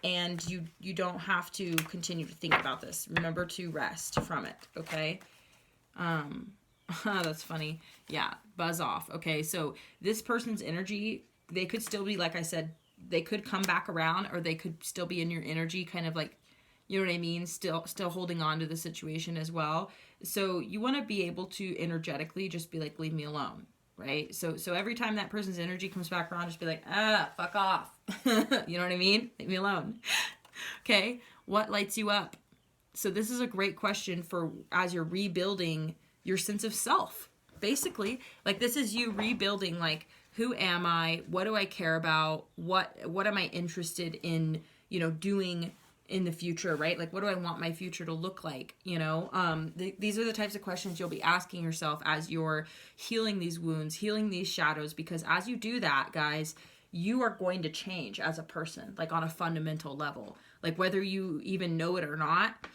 And you don't have to continue to think about this. Remember to rest from it, okay? That's funny. Yeah, buzz off. Okay, so this person's energy, they could still be, like I said, they could come back around, or they could still be in your energy, kind of like, you know what I mean? Still holding on to the situation as well. So you want to be able to energetically just be like, leave me alone, right? So every time that person's energy comes back around, just be like, fuck off. You know what I mean? Leave me alone. Okay, what lights you up? So this is a great question for as you're rebuilding your sense of self. Basically, like this is you rebuilding, like, who am I? What do I care about? What am I interested in, doing in the future, right? Like, what do I want my future to look like? These are the types of questions you'll be asking yourself as you're healing these wounds, healing these shadows, because as you do that, guys, you are going to change as a person, like on a fundamental level, like whether you even know it or not.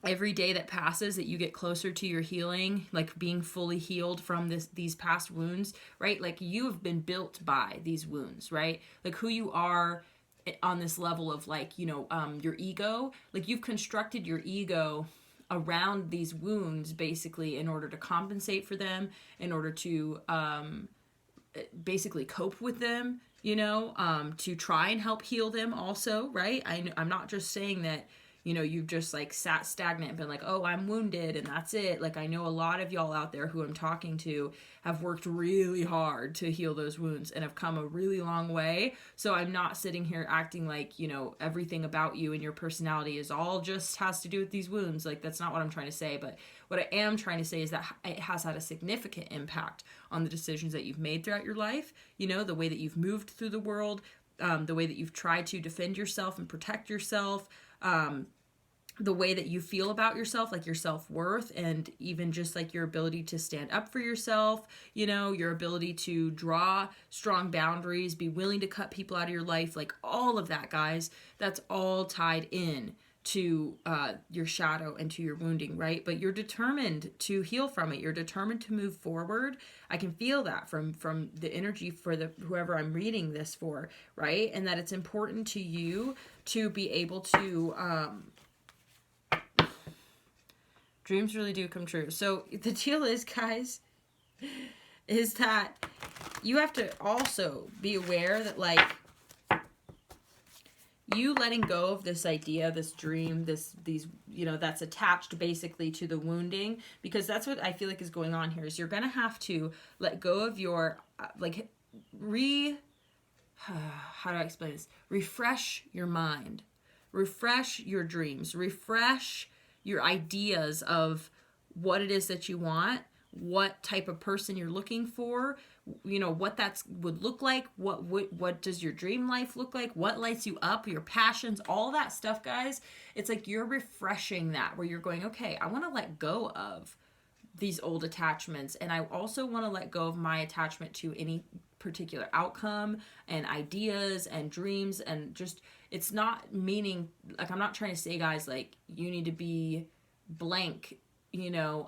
Every day that passes that you get closer to your healing, like being fully healed from these past wounds, right? Like you have been built by these wounds, right? Like who you are on this level of like, your ego, like you've constructed your ego around these wounds basically in order to compensate for them, in order to basically cope with them, to try and help heal them also, right? I'm not just saying that, you've just like sat stagnant and been like, oh, I'm wounded and that's it. Like I know a lot of y'all out there who I'm talking to have worked really hard to heal those wounds and have come a really long way. So I'm not sitting here acting like, everything about you and your personality is all just has to do with these wounds. Like that's not what I'm trying to say. But what I am trying to say is that it has had a significant impact on the decisions that you've made throughout your life, the way that you've moved through the world, the way that you've tried to defend yourself and protect yourself, the way that you feel about yourself, like your self-worth, and even just like your ability to stand up for yourself, your ability to draw strong boundaries, be willing to cut people out of your life, like all of that, guys, that's all tied in to your shadow and to your wounding, right? But you're determined to heal from it. You're determined to move forward. I can feel that from the energy for whoever I'm reading this for, right? And that it's important to you to be able to dreams really do come true. So the deal is, guys, is that you have to also be aware that like you letting go of this idea, this dream, these that's attached basically to the wounding, because that's what I feel like is going on here, is you're going to have to let go of your how do I explain this? Refresh your mind. Refresh your dreams. Refresh your ideas of what it is that you want, what type of person you're looking for, you know, what that would look like, what does your dream life look like, what lights you up, your passions, all that stuff, guys. It's like you're refreshing that, where you're going, okay, I want to let go of these old attachments, and I also want to let go of my attachment to any particular outcome and ideas and dreams. And just, it's not meaning, like, I'm not trying to say, guys, like, you need to be blank, you know,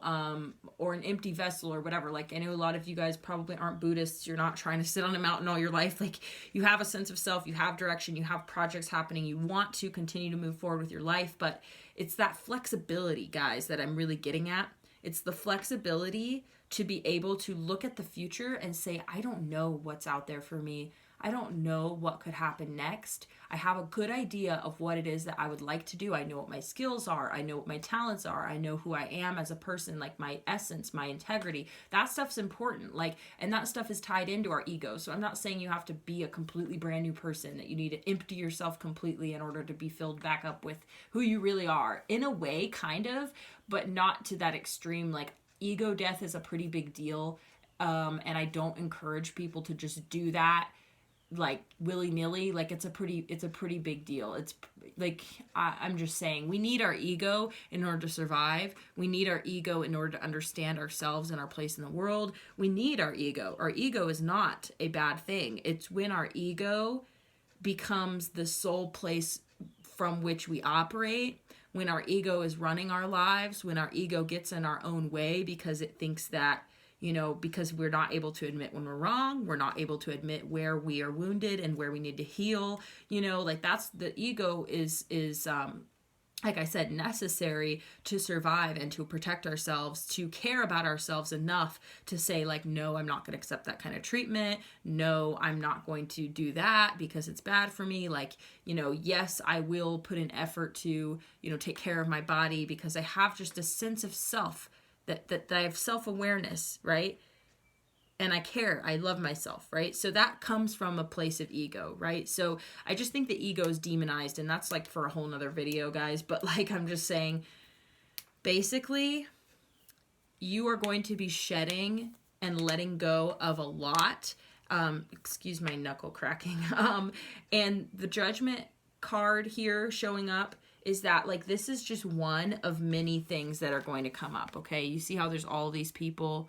or an empty vessel or whatever. Like, I know a lot of you guys probably aren't Buddhists. You're not trying to sit on a mountain all your life. Like, you have a sense of self, you have direction, you have projects happening, you want to continue to move forward with your life. But it's that flexibility, guys, that I'm really getting at. It's the flexibility to be able to look at the future and say, I don't know what's out there for me. I don't know what could happen next. I have a good idea of what it is that I would like to do. I know what my skills are. I know what my talents are. I know who I am as a person, like my essence, my integrity. That stuff's important. Like, and that stuff is tied into our ego. So I'm not saying you have to be a completely brand new person, that you need to empty yourself completely in order to be filled back up with who you really are. In a way, kind of, but not to that extreme. Like, ego death is a pretty big deal. And I don't encourage people to just do that like willy-nilly. Like, it's a pretty big deal. It's like, I'm just saying, we need our ego in order to survive. We need our ego in order to understand ourselves and our place in the world. We need our ego. Our ego is not a bad thing. It's when our ego becomes the sole place from which we operate, when our ego is running our lives, when our ego gets in our own way because it thinks that, you know, because we're not able to admit when we're wrong, we're not able to admit where we are wounded and where we need to heal, you know, like, that's, the ego is like I said, necessary to survive and to protect ourselves, to care about ourselves enough to say, like, no, I'm not going to accept that kind of treatment. No, I'm not going to do that because it's bad for me. Like, you know, yes, I will put an effort to, you know, take care of my body because I have just a sense of self, that I have self-awareness, right? And I care, I love myself, right? So that comes from a place of ego, right? So I just think the ego is demonized, and that's like for a whole nother video, guys. But like, I'm just saying, basically, you are going to be shedding and letting go of a lot. Excuse my knuckle cracking. And the Judgment card here showing up is that, like, this is just one of many things that are going to come up, okay? You see how there's all these people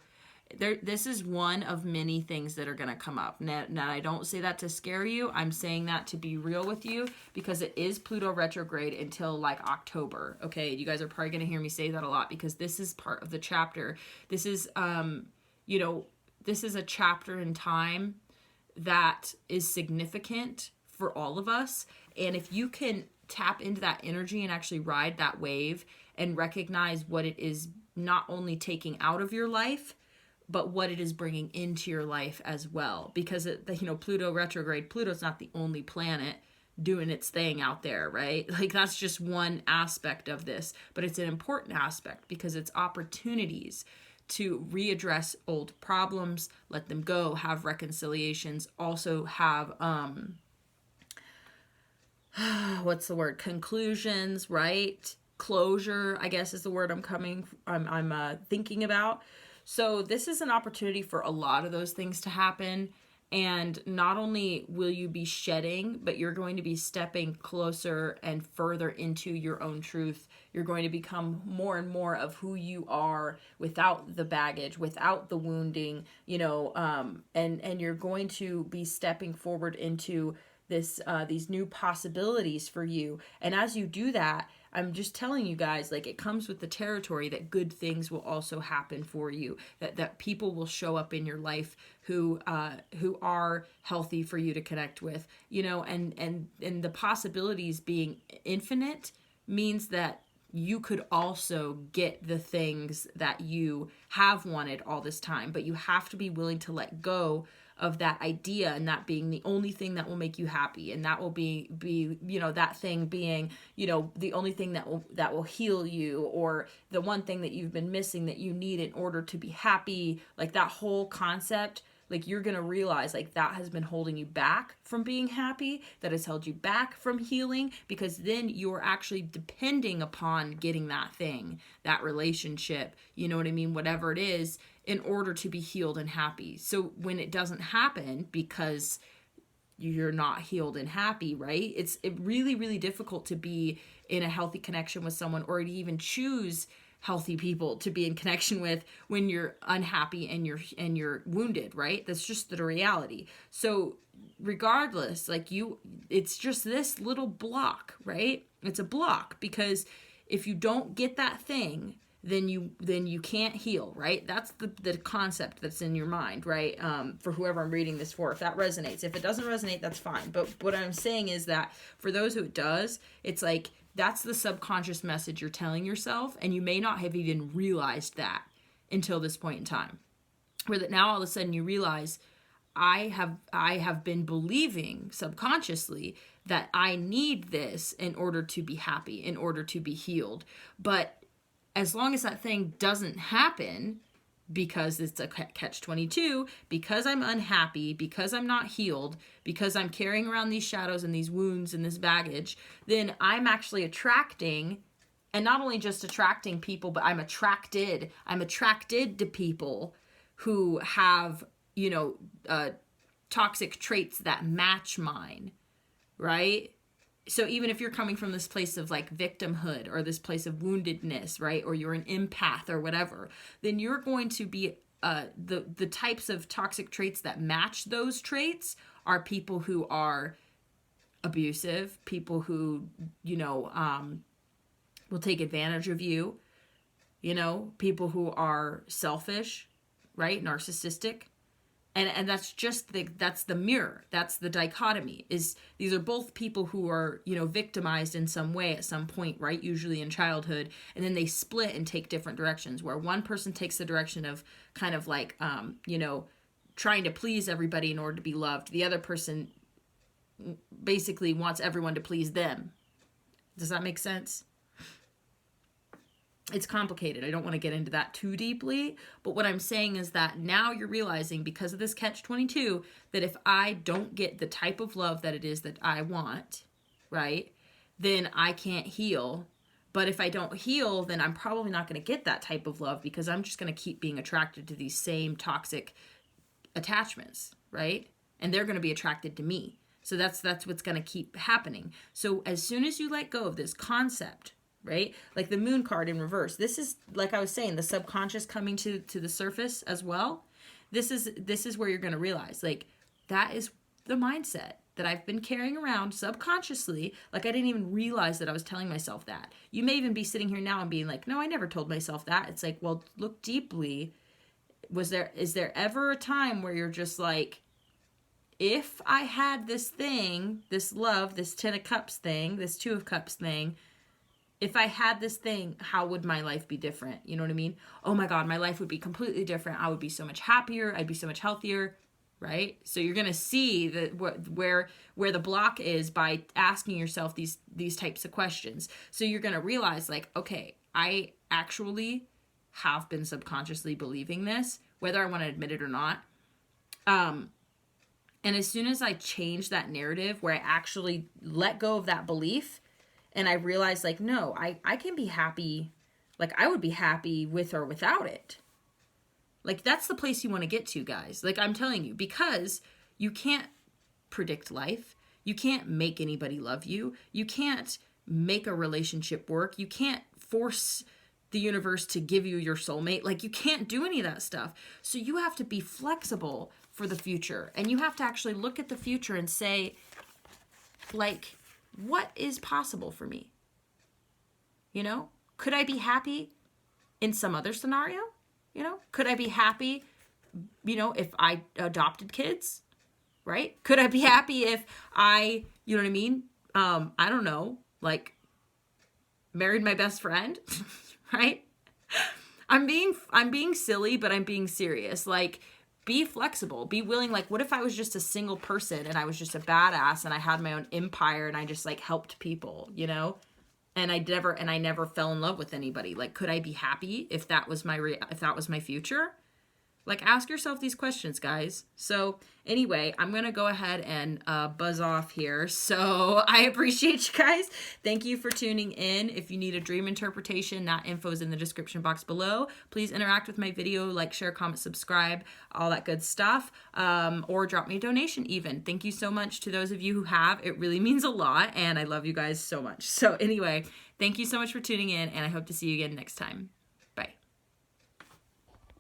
there. This is one of many things that are going to come up. Now, I don't say that to scare you. I'm saying that to be real with you, because it is Pluto retrograde until like October, okay? You guys are probably going to hear me say that a lot, because this is part of the chapter. This is, you know, this is a chapter in time that is significant for all of us. And if you can tap into that energy and actually ride that wave and recognize what it is not only taking out of your life, but what it is bringing into your life as well. Because, you know, Pluto retrograde, Pluto's not the only planet doing its thing out there, right? Like, that's just one aspect of this, but it's an important aspect because it's opportunities to readdress old problems, let them go, have reconciliations, also have, what's the word? Conclusions, right? Closure, I guess, is the word I'm thinking about. So this is an opportunity for a lot of those things to happen. And not only will you be shedding, but you're going to be stepping closer and further into your own truth. You're going to become more and more of who you are without the baggage, without the wounding, you know, and you're going to be stepping forward into this, these new possibilities for you. And as you do that, I'm just telling you guys, like, it comes with the territory that good things will also happen for you, that people will show up in your life who are healthy for you to connect with, you know, and the possibilities being infinite means that you could also get the things that you have wanted all this time, but you have to be willing to let go of that idea, and that being the only thing that will make you happy, and that will be you know, that thing being, you know, the only thing that will heal you, or the one thing that you've been missing that you need in order to be happy. Like, that whole concept, like you're going to realize like that has been holding you back from being happy, that has held you back from healing, because then you're actually depending upon getting that thing, that relationship, you know what I mean, whatever it is, in order to be healed and happy. So when it doesn't happen because you're not healed and happy, right? It's really, really difficult to be in a healthy connection with someone, or to even choose healthy people to be in connection with when you're unhappy and you're wounded, right? That's just the reality. So regardless, like it's just this little block, right? It's a block, because if you don't get that thing, then you can't heal, right? That's the concept that's in your mind, right? For whoever I'm reading this for, if that resonates. If it doesn't resonate, that's fine. But what I'm saying is that for those who it does, it's like that's the subconscious message you're telling yourself, and you may not have even realized that until this point in time, where that now all of a sudden you realize I have been believing subconsciously that I need this in order to be happy, in order to be healed. But as long as that thing doesn't happen, because it's a catch-22, because I'm unhappy, because I'm not healed, because I'm carrying around these shadows and these wounds and this baggage, then I'm actually attracting, and not only just attracting people, but I'm attracted to people who have, toxic traits that match mine, right? So even if you're coming from this place of like victimhood, or this place of woundedness, right? Or you're an empath or whatever, then you're going to be the types of toxic traits that match those traits are people who are abusive, people who, will take advantage of you, people who are selfish, right? Narcissistic. And that's just that's the mirror. That's the dichotomy. Is these are both people who are, victimized in some way at some point, right? Usually in childhood. And then they split and take different directions, where one person takes the direction of kind of like, trying to please everybody in order to be loved. The other person basically wants everyone to please them. Does that make sense? It's complicated. I don't want to get into that too deeply, but what I'm saying is that now you're realizing, because of this catch-22, that if I don't get the type of love that it is that I want, right, then I can't heal. But if I don't heal, then I'm probably not going to get that type of love, because I'm just going to keep being attracted to these same toxic attachments, right? And they're going to be attracted to me. So that's what's going to keep happening. So as soon as you let go of this concept, right? Like the moon card in reverse. This is, like I was saying, the subconscious coming to the surface as well. This is where you're going to realize, like, that is the mindset that I've been carrying around subconsciously. Like, I didn't even realize that I was telling myself that. You may even be sitting here now and being like, no, I never told myself that. It's like, well, look deeply. Is there ever a time where you're just like, if I had this thing, this love, this 10 of cups thing, this 2 of cups thing, if I had this thing, how would my life be different? You know what I mean? Oh my God, my life would be completely different. I would be so much happier. I'd be so much healthier, right? So you're going to see that where the block is by asking yourself these types of questions. So you're going to realize, like, okay, I actually have been subconsciously believing this, whether I want to admit it or not. And as soon as I change that narrative, where I actually let go of that belief, and I realized, like, no, I can be happy. Like, I would be happy with or without it. Like, that's the place you want to get to, guys. Like, I'm telling you, because you can't predict life. You can't make anybody love you. You can't make a relationship work. You can't force the universe to give you your soulmate. Like, you can't do any of that stuff. So you have to be flexible for the future. And you have to actually look at the future and say, like, what is possible for me? Could I be happy in some other scenario? Could I be happy, if I adopted kids, right? Could I be happy if I, you know what I mean? I don't know, like, married my best friend, right? I'm being silly, but I'm being serious. Like, be flexible, be willing. Like, what if I was just a single person and I was just a badass and I had my own empire and I just like helped people, and I never fell in love with anybody? Like, could I be happy if that was my future? Like, ask yourself these questions, guys. So anyway, I'm going to go ahead and buzz off here. So I appreciate you guys. Thank you for tuning in. If you need a dream interpretation, that info is in the description box below. Please interact with my video, like, share, comment, subscribe, all that good stuff, or drop me a donation even. Thank you so much to those of you who have. It really means a lot, and I love you guys so much. So anyway, thank you so much for tuning in, and I hope to see you again next time.